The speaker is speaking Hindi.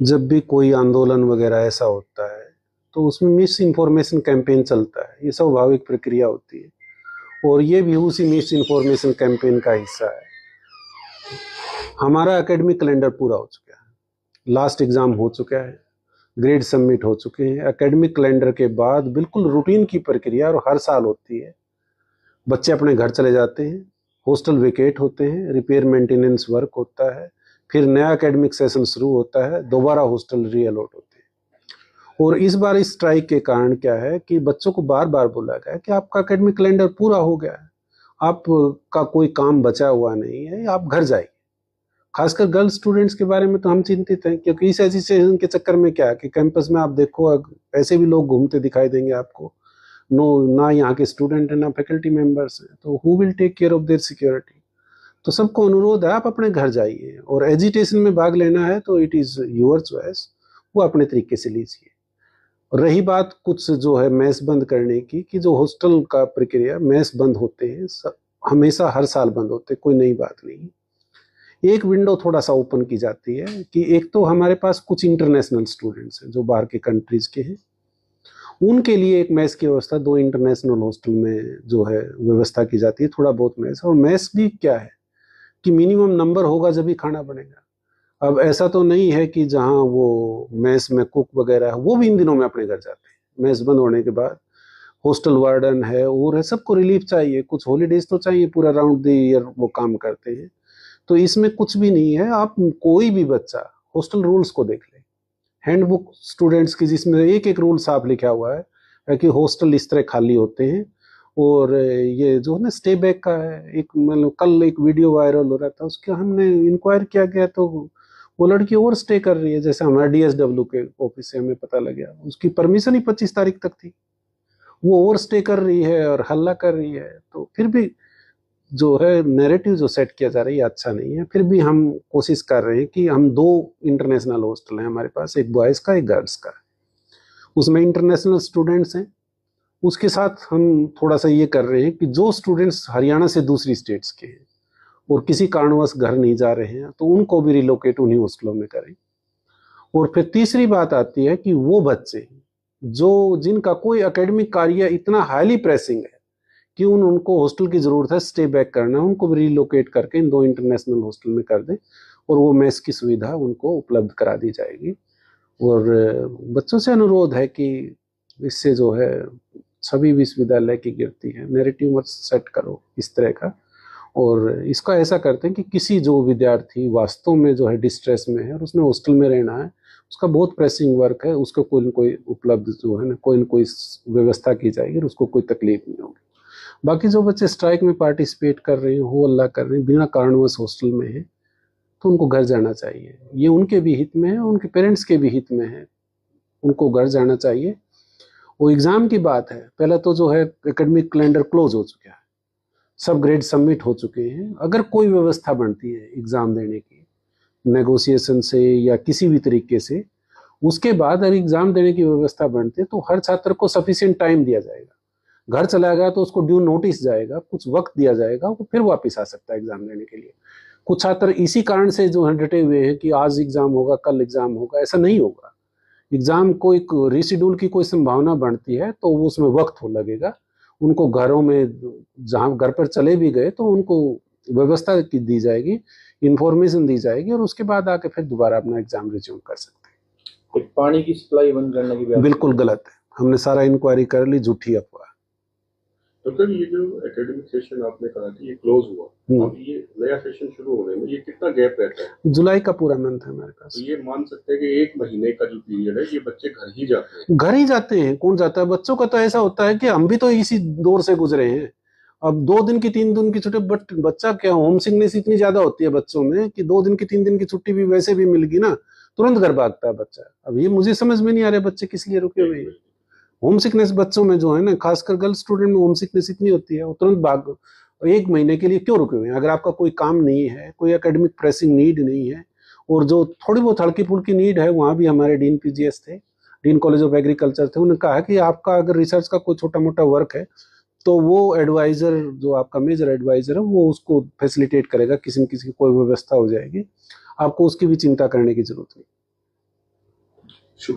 जब भी कोई आंदोलन वगैरह ऐसा होता है तो उसमें मिस इन्फॉर्मेशन कैंपेन चलता है, ये स्वाभाविक प्रक्रिया होती है और ये भी उसी मिस इन्फॉर्मेशन कैंपेन का हिस्सा है। हमारा एकेडमिक कैलेंडर पूरा हो चुका है, लास्ट एग्जाम हो चुका है, ग्रेड सबमिट हो चुके हैं। एकेडमिक कैलेंडर के बाद बिल्कुल रूटीन की प्रक्रिया और हर साल होती है। बच्चे अपने घर चले जाते हैं, हॉस्टल वेकेट होते हैं, रिपेयर मेंटेनेंस वर्क होता है, फिर नया एकेडमिक सेशन शुरू होता है, दोबारा हॉस्टल रीअलॉट होते हैं। और इस बार इस स्ट्राइक के कारण क्या है कि बच्चों को बार बार बोला गया कि आपका एकेडमिक कैलेंडर पूरा हो गया है, आपका कोई काम बचा हुआ नहीं है, आप घर जाइए। खासकर गर्ल्स स्टूडेंट्स के बारे में तो हम चिंतित हैं, क्योंकि इस एजुकेशन के चक्कर में क्या है कि कैंपस में आप देखो ऐसे भी लोग घूमते दिखाई देंगे आपको, नो ना यहाँ के स्टूडेंट है ना फैकल्टी मेंबर्स हैं, तो who will take care of their security. तो सबको अनुरोध है आप अपने घर जाइए, और एजिटेशन में भाग लेना है तो इट इज योर चॉइस, वो अपने तरीके से लीजिए। और रही बात कुछ जो है मेस बंद करने की, कि जो हॉस्टल का प्रक्रिया, मेस बंद होते हैं हमेशा हर साल बंद होते, कोई नई बात नहीं। एक विंडो थोड़ा सा ओपन की जाती है कि एक तो हमारे पास कुछ इंटरनेशनल स्टूडेंट्स हैं जो बाहर के कंट्रीज के हैं, उनके लिए एक मेस की व्यवस्था 2 इंटरनेशनल हॉस्टल में जो है व्यवस्था की जाती है, थोड़ा बहुत मेस। और मेस भी क्या है कि मिनिमम नंबर होगा जब भी खाना बनेगा। अब ऐसा तो नहीं है कि जहाँ वो मेस में कुक वगैरह है वो भी इन दिनों में अपने घर जाते हैं मेस बंद होने के बाद। हॉस्टल वार्डन है और है, सबको रिलीफ चाहिए, कुछ हॉलीडेज तो चाहिए, पूरा राउंड द ईयर वो काम करते हैं। तो इसमें कुछ भी नहीं है। आप कोई भी बच्चा हॉस्टल रूल्स को देख ले, हैंडबुक स्टूडेंट्स की, जिसमें एक एक रूल साफ लिखा हुआ है कि हॉस्टल इस तरह खाली होते हैं। और ये जो है ना स्टे बैक का है, एक मतलब कल एक वीडियो वायरल हो रहा था, उसके हमने इंक्वायर किया गया तो वो लड़की और स्टे कर रही है। जैसे हमारे डीएसडब्ल्यू के ऑफिस से हमें पता लग गया, उसकी परमिशन ही 25 तारीख तक थी, वो ओवर स्टे कर रही है और हल्ला कर रही है। तो फिर भी जो है नैरेटिव जो सेट किया जा रहा है ये अच्छा नहीं है। फिर भी हम कोशिश कर रहे हैं कि हम 2 इंटरनेशनल हॉस्टल हैं हमारे पास, एक बॉयज़ का एक गर्ल्स का। उसमें इंटरनेशनल स्टूडेंट्स हैं, उसके साथ हम थोड़ा सा ये कर रहे हैं कि जो स्टूडेंट्स हरियाणा से दूसरी स्टेट्स के हैं और किसी कारणवश घर नहीं जा रहे हैं तो उनको भी रिलोकेट उन्हीं हॉस्टलों में करें। और फिर तीसरी बात आती है कि वो बच्चे जो जिनका कोई एकेडमिक कार्य इतना हाईली प्रेसिंग है कि उनको हॉस्टल की ज़रूरत है, स्टे बैक करना, उनको भी रिलोकेट करके इन 2 इंटरनेशनल हॉस्टल में कर दें और वो मेस की सुविधा उनको उपलब्ध करा दी जाएगी। और बच्चों से अनुरोध है कि इससे जो है सभी विश्वविद्यालय की गिरती है, नैरेटिव मत सेट करो इस तरह का। और इसका ऐसा करते हैं कि किसी जो विद्यार्थी वास्तव में जो है डिस्ट्रेस में है और उसने हॉस्टल में रहना है, उसका बहुत प्रेसिंग वर्क है, उसको कोई न कोई उपलब्ध जो है ना कोई न कोई व्यवस्था की जाएगी और उसको कोई तकलीफ नहीं होगी। बाकी जो बच्चे स्ट्राइक में पार्टिसिपेट कर रहे हैं, हो अल्लाह कर रहे हैं, बिना कारणवश हॉस्टल में है, तो उनको घर जाना चाहिए। ये उनके भी हित में है, उनके पेरेंट्स के भी हित में है, उनको घर जाना चाहिए। वो एग्ज़ाम की बात है, पहला तो जो है एकेडमिक कैलेंडर क्लोज हो चुका है, सब ग्रेड सबमिट हो चुके हैं। अगर कोई व्यवस्था बनती है एग्ज़ाम देने की, नेगोशिएशन से या किसी भी तरीके से, उसके बाद अगर एग्ज़ाम देने की व्यवस्था बनती है तो हर छात्र को सफिशिएंट टाइम दिया जाएगा। घर चला गया तो उसको ड्यू नोटिस जाएगा, कुछ वक्त दिया जाएगा, वो फिर वापस आ सकता है एग्जाम देने के लिए। कुछ छात्र इसी कारण से जो है डटे हुए हैं कि आज एग्जाम होगा, कल एग्जाम होगा, ऐसा नहीं होगा। एग्जाम को एक रीशेड्यूल की कोई संभावना बढ़ती है तो वो उसमें वक्त हो लगेगा। उनको घरों में, जहाँ घर पर चले भी गए तो उनको व्यवस्था की दी जाएगी, इंफॉर्मेशन दी जाएगी और उसके बाद आके फिर दोबारा अपना एग्जाम रिज्यूम कर सकते हैं। पानी की सप्लाई बंद करने की बिल्कुल गलत है, हमने सारा इंक्वायरी कर ली, झूठी अफवाह। तो सर ये जो एकेडमिक सेशन आपने कहा कि ये क्लोज हुआ, अब ये नया सेशन शुरू होने में ये कितना गैप रहता है? जुलाई का पूरा मंथ है हमारे पास। तो ये मान सकते हैं कि 1 महीने का जो पीरियड है ये बच्चे घर ही जाते हैं? घर ही जाते हैं, कौन जाता है? बच्चों का तो ऐसा होता है कि हम भी तो इसी दौर से गुजरे हैं। अब 2 दिन की 3 दिन की छुट्टी, बट बच्चा क्या, होम सिकनेस इतनी ज्यादा होती है बच्चों में कि 2 दिन की 3 दिन की छुट्टी भी वैसे भी मिल गई ना, तुरंत घर भागता है बच्चा। अब ये मुझे समझ में नहीं आ रहा बच्चे किस लिए रुके हुए हैं। होम सिकनेस बच्चों में जो है ना, खासकर गर्ल्स स्टूडेंट में होम सिकनेस इतनी होती है, वो तुरंत भाग 1 महीने के लिए क्यों रुके हुए हैं? अगर आपका कोई काम नहीं है, कोई एकेडमिक प्रेसिंग नीड नहीं है, और जो थोड़ी बहुत हल्की फुल्की नीड है, वहाँ भी हमारे डीन पीजीएस थे, डीन कॉलेज ऑफ एग्रीकल्चर थे, उन्होंने कहा कि आपका अगर रिसर्च का कोई छोटा मोटा वर्क है तो वो एडवाइजर, जो आपका मेजर एडवाइजर है, वो उसको फैसिलिटेट करेगा, किसी न किसी की कोई व्यवस्था हो जाएगी, आपको उसकी भी चिंता करने की जरूरत नहीं।